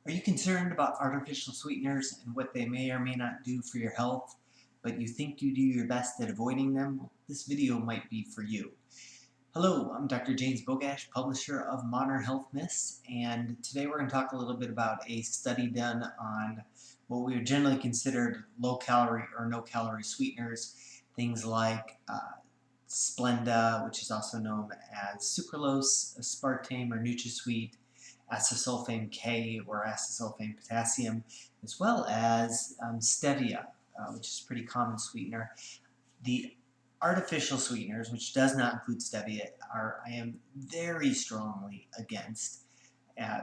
Are you concerned about artificial sweeteners and what they may or may not do for your health, but you think you do your best at avoiding them? Well, this video might be for you. Hello, I'm Dr. James Bogash, publisher of Modern Health Myths, and today we're going to talk a little bit about a study done on what we would generally consider low-calorie or no-calorie sweeteners, things like Splenda, which is also known as sucralose, aspartame or NutraSweet, acesulfame K or acesulfame potassium, as well as stevia, which is a pretty common sweetener. The artificial sweeteners, which does not include stevia, I am very strongly against.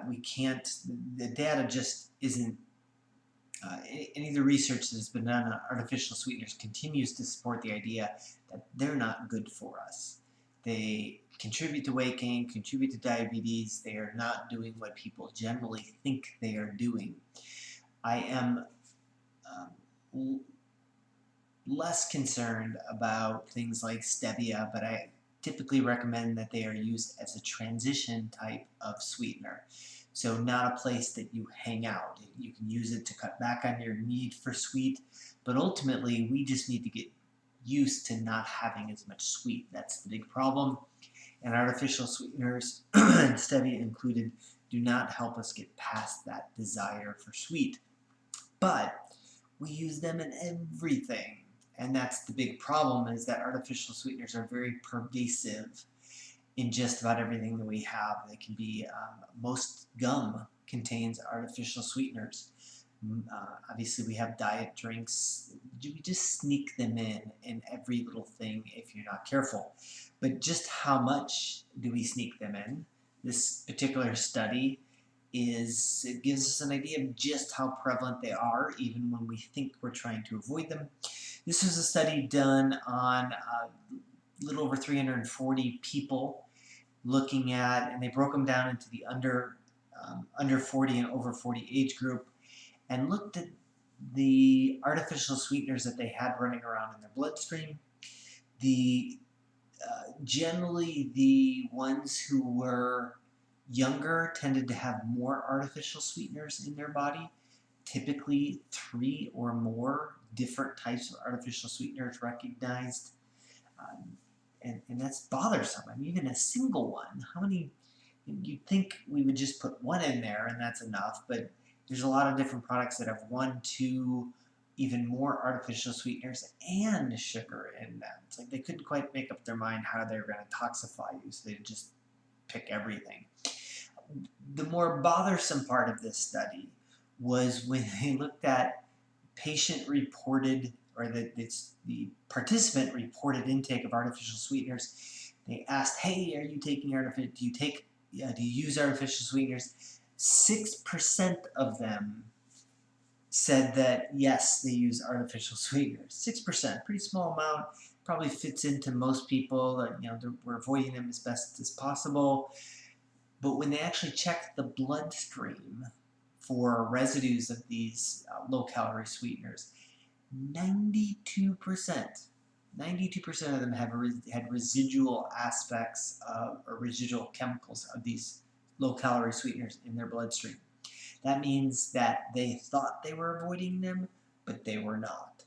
We can't, the data just isn't, any of the research that has been done on artificial sweeteners continues to support the idea that they're not good for us. They contribute to weight gain, contribute to diabetes. They are not doing what people generally think they are doing. I am less concerned about things like stevia, but I typically recommend that they are used as a transition type of sweetener. So not a place that you hang out. You can use it to cut back on your need for sweet, but ultimately we just need to get used to not having as much sweet. That's the big problem. And artificial sweeteners, and stevia included, do not help us get past that desire for sweet. But we use them in everything. And that's the big problem, is that artificial sweeteners are very pervasive in just about everything that we have. They can be, most gum contains artificial sweeteners. Obviously we have diet drinks. We just sneak them in every little thing if you're not careful. But just how much do we sneak them in? This particular study it gives us an idea of just how prevalent they are, even when we think we're trying to avoid them. This was a study done on a little over 340 people, looking at, and they broke them down into the under 40 and over 40 age group, and looked at the artificial sweeteners that they had running around in their bloodstream. Generally, the ones who were younger tended to have more artificial sweeteners in their body, typically 3 or more different types of artificial sweeteners recognized. And that's bothersome. I mean, even a single one, how many, you'd think we would just put one in there and that's enough, but there's a lot of different products that have 1, 2, even more artificial sweeteners and sugar in them. It's like they couldn't quite make up their mind how they were going to toxify you, so they just pick everything. The more bothersome part of this study was when they looked at patient-reported, or the participant reported intake of artificial sweeteners. They asked, "Hey, are you taking artificial? Do you use artificial sweeteners?" 6% of them said that yes, they use artificial sweeteners. 6%, pretty small amount. Probably fits into most people. We're avoiding them as best as possible. But when they actually checked the bloodstream for residues of these low-calorie sweeteners, 92% of them had residual aspects or residual chemicals of these low-calorie sweeteners in their bloodstream. That means that they thought they were avoiding them, but they were not.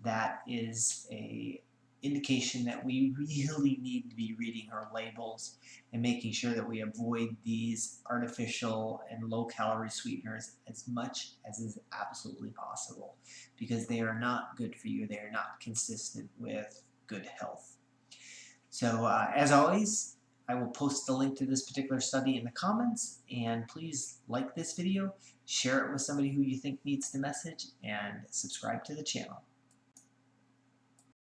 That is an indication that we really need to be reading our labels and making sure that we avoid these artificial and low-calorie sweeteners as much as is absolutely possible, because they are not good for you. They are not consistent with good health. So as always, I will post the link to this particular study in the comments, and please like this video, share it with somebody who you think needs the message, and subscribe to the channel.